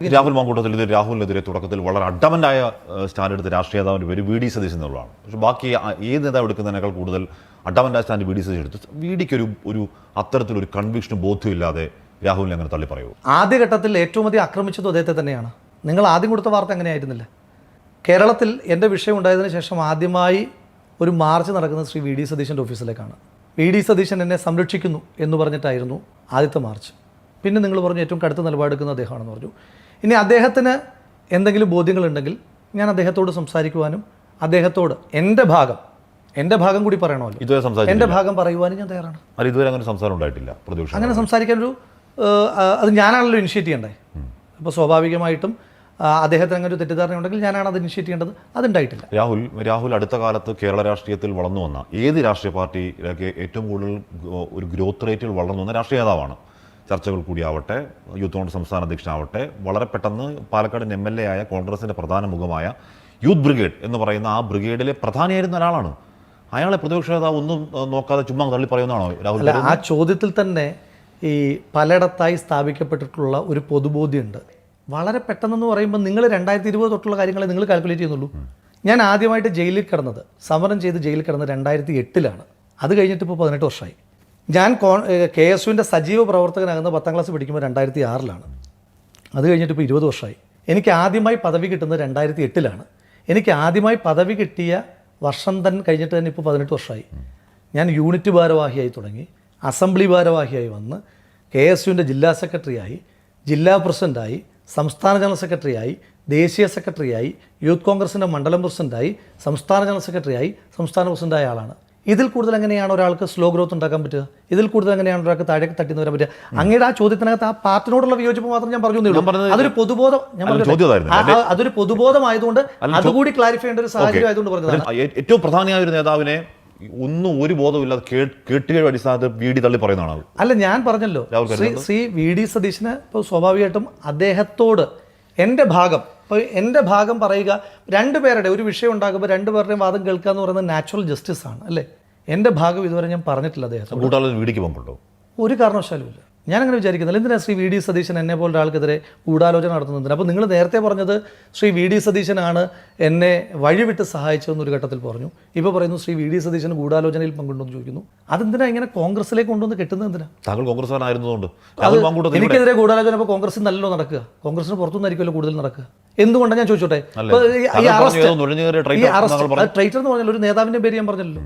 രാഹുൽ മാങ്കൂട്ടത്തിൽ ഇത് രാഹുലിനെതിരെ തുടക്കത്തിൽ വളരെ അഡമൻ്റായ സ്റ്റാൻഡ് എടുത്ത് രാഷ്ട്രീയ നേതാവിൻ്റെ പേര് വി ഡി സതീശൻ എന്നുള്ളതാണ്. പക്ഷേ ബാക്കി ഏത് നേതാവ് എടുക്കുന്നതിനേക്കാൾ കൂടുതൽ അഡമൻ്റായ സ്റ്റാൻഡ് വി ഡി സതീശൻ എടുത്ത് വി ഡിക്ക് ഒരു അത്തരത്തിലൊരു കൺവിക്ഷനും ബോധ്യമില്ലാതെ രാഹുലിനെ അങ്ങനെ തള്ളി പറയൂ. ആദ്യഘട്ടത്തിൽ ഏറ്റവും അധികം ആക്രമിച്ചതും അദ്ദേഹത്തെ തന്നെയാണ്. നിങ്ങൾ ആദ്യം കൊടുത്ത വാർത്ത അങ്ങനെയായിരുന്നില്ല. കേരളത്തിൽ എൻ്റെ വിഷയം ഉണ്ടായതിനു ശേഷം ആദ്യമായി ഒരു മാർച്ച് നടക്കുന്നത് ശ്രീ വി ഡി സതീശൻ്റെ ഓഫീസിലേക്കാണ്. വി ഡി സതീശൻ എന്നെ സംരക്ഷിക്കുന്നു എന്ന് പറഞ്ഞിട്ടായിരുന്നു ആദ്യത്തെ മാർച്ച്. പിന്നെ നിങ്ങൾ പറഞ്ഞു ഏറ്റവും കടുത്ത നിലപാടെടുക്കുന്ന അദ്ദേഹമാണെന്ന് പറഞ്ഞു. ഇനി അദ്ദേഹത്തിന് എന്തെങ്കിലും ബോധ്യങ്ങളുണ്ടെങ്കിൽ ഞാൻ അദ്ദേഹത്തോട് സംസാരിക്കുവാനും അദ്ദേഹത്തോട് എൻ്റെ ഭാഗം കൂടി പറയണമല്ലോ, എൻ്റെ ഭാഗം പറയുവാനും ഞാൻ തയ്യാറാണ്. ഇതുവരെ അങ്ങനെ സംസാരം ഉണ്ടായിട്ടില്ല. അങ്ങനെ സംസാരിക്കാനൊരു അത് ഞാനാണല്ലോ ഇനിഷ്യേറ്റ് ചെയ്യേണ്ടത്. അപ്പോൾ സ്വാഭാവികമായിട്ടും അദ്ദേഹത്തിന് അങ്ങനെ ഒരു തെറ്റിദ്ധാരണ ഉണ്ടെങ്കിൽ ഞാനാണ് അത് ഇനിഷ്യേറ്റ് ചെയ്യേണ്ടത്. അതുണ്ടായിട്ടില്ല. രാഹുൽ അടുത്ത കാലത്ത് കേരള രാഷ്ട്രീയത്തിൽ വളർന്നു വന്ന ഏത് രാഷ്ട്രീയ പാർട്ടിയിലേക്ക് ഏറ്റവും കൂടുതൽ ഒരു ഗ്രോത്ത് റേറ്റിൽ വളർന്നു വന്ന രാഷ്ട്രീയ നേതാവാണ്. ചർച്ചകൾ കൂടിയാവട്ടെ, യൂത്ത് കോൺഗ്രസ് സംസ്ഥാന അധ്യക്ഷനാവട്ടെ, വളരെ പെട്ടെന്ന് പാലക്കാട് MLA ആയ കോൺഗ്രസിൻ്റെ പ്രധാന മുഖമായ യൂത്ത് ബ്രിഗേഡ് എന്ന് പറയുന്ന ആ ബ്രിഗേഡിലെ പ്രധാനിയായിരുന്ന ഒരാളാണ്. അയാളെ പ്രതിപക്ഷ നേതാവ് ഒന്നും നോക്കാതെ ചുമ്മാ തള്ളി പറയുന്നതാണോ രാഹുൽ? ആ ചോദ്യത്തിൽ തന്നെ ഈ പലയിടത്തായി സ്ഥാപിക്കപ്പെട്ടിട്ടുള്ള ഒരു പൊതുബോധ്യമുണ്ട്. വളരെ പെട്ടെന്നെന്ന് പറയുമ്പോൾ നിങ്ങൾ 2020 തൊട്ടുള്ള കാര്യങ്ങളെ നിങ്ങൾ കാൽക്കുലേറ്റ് ചെയ്യുന്നുള്ളൂ. ഞാൻ ആദ്യമായിട്ട് ജയിലിൽ കിടന്നത്, സമരം ചെയ്ത് ജയിലിൽ കിടന്നത് 2008 അത് കഴിഞ്ഞിട്ട് ഇപ്പോൾ 18 വർഷമായി. ഞാൻ KSUവിൻ്റെ സജീവ പ്രവർത്തകനാകുന്ന 10ാം ക്ലാസ് പഠിക്കുമ്പോൾ 2006 അത് കഴിഞ്ഞിട്ട് ഇപ്പോൾ 20 വർഷമായി. എനിക്ക് ആദ്യമായി പദവി കിട്ടുന്നത് 2008 എനിക്ക് ആദ്യമായി പദവി കിട്ടിയ വർഷം തന്നെ കഴിഞ്ഞിട്ട് തന്നെ ഇപ്പോൾ 18 വർഷമായി. ഞാൻ യൂണിറ്റ് ഭാരവാഹിയായി തുടങ്ങി, അസംബ്ലി ഭാരവാഹിയായി വന്ന് KSUവിൻ്റെ ജില്ലാ സെക്രട്ടറിയായി, ജില്ലാ പ്രസിഡൻ്റായി, സംസ്ഥാന ജനറൽ സെക്രട്ടറിയായി, ദേശീയ സെക്രട്ടറിയായി, യൂത്ത് കോൺഗ്രസിൻ്റെ മണ്ഡലം പ്രസിഡൻ്റായി, സംസ്ഥാന ജനറൽ സെക്രട്ടറിയായി, സംസ്ഥാന പ്രസിഡൻ്റായ ആളാണ്. ഇതിൽ കൂടുതൽ എങ്ങനെയാണ് ഒരാൾക്ക് സ്ലോ ഗ്രോത്ത് ഉണ്ടാക്കാൻ പറ്റുക? ഇതിൽ കൂടുതൽ എങ്ങനെയാണ് ഒരാൾക്ക് താഴേക്ക് തട്ടിന്ന് വരാൻ പറ്റുക? അങ്ങയുടെ ആ ചോദ്യത്തിനകത്ത് ആ പാർട്ടിനോടുള്ള വിയോജിപ്പ് മാത്രം ഞാൻ പറഞ്ഞു. അതൊരു പൊതുബോധം, അതൊരു പൊതുബോധമായതുകൊണ്ട് അതുകൂടി ക്ലാരിഫൈ ചെയ്യേണ്ട ഒരു സാഹചര്യം ആയതുകൊണ്ട് പറഞ്ഞതാണ്. ഏറ്റവും പ്രധാനമായ ഒരു നേതാവിനെ ഒരു ബോധമില്ലാതെ കേട്ടുകേഴ് അടിസ്ഥാനത്തിൽ വി ഡി തള്ളി പറയുന്നതാണ്. അല്ല, ഞാൻ പറഞ്ഞല്ലോ ശ്രീ വി ഡി സതീശന് ഇപ്പോൾ സ്വാഭാവികമായിട്ടും അദ്ദേഹത്തോട് എൻ്റെ ഭാഗം പറയുക, രണ്ടുപേരുടെ ഒരു വിഷയം ഉണ്ടാകുമ്പോൾ രണ്ടുപേരുടെയും വാദം കേൾക്കുക എന്ന് പറയുന്നത് നാച്ചുറൽ ജസ്റ്റിസ് ആണ് അല്ലേ? എൻ്റെ ഭാഗം ഇതുവരെ ഞാൻ പറഞ്ഞിട്ടില്ല. അദ്ദേഹം ഒരു കാരണവശാലും ഇല്ല. ഞാനങ്ങനെ വിചാരിക്കുന്നില്ല. എന്തിനാണ് ശ്രീ വി ഡി സതീശൻ എന്നെ പോലെ ഒരാൾക്കെതിരെ ഗൂഢാലോചന നടത്തുന്നതിന്? അപ്പോൾ നിങ്ങൾ നേരത്തെ പറഞ്ഞത് ശ്രീ വി ഡി സതീശനാണ് എന്നെ വഴിവിട്ട് സഹായിച്ചതെന്നൊരു ഘട്ടത്തിൽ പറഞ്ഞു. ഇപ്പോൾ പറയുന്നു ശ്രീ വി ഡി സതീശൻ ഗൂഢാലോചനയിൽ പങ്കുണ്ടെന്ന് ചോദിക്കുന്നു. അതെന്തിനാ ഇങ്ങനെ കോൺഗ്രസിലേക്ക് കൊണ്ടുവന്ന് കെട്ടുന്നത്? എന്തിനാ? താങ്കൾ കോൺഗ്രസ്സുകാരനായിരുന്നതുകൊണ്ട് എനിക്കെതിരെ ഗൂഢാലോചന ഇപ്പോൾ കോൺഗ്രസിൽ നല്ലല്ലോ നടക്കുക, കോൺഗ്രസിന് പുറത്തുനിന്നായിരിക്കുമല്ലോ കൂടുതൽ നടക്കുക. എന്തുകൊണ്ടാണ് ഞാൻ ചോദിച്ചോട്ടെ? ഈ അറസ്റ്റ് ട്രൈറ്റർ എന്ന് പറഞ്ഞാൽ ഒരു നേതാവിൻ്റെ പേര് ഞാൻ പറഞ്ഞല്ലോ.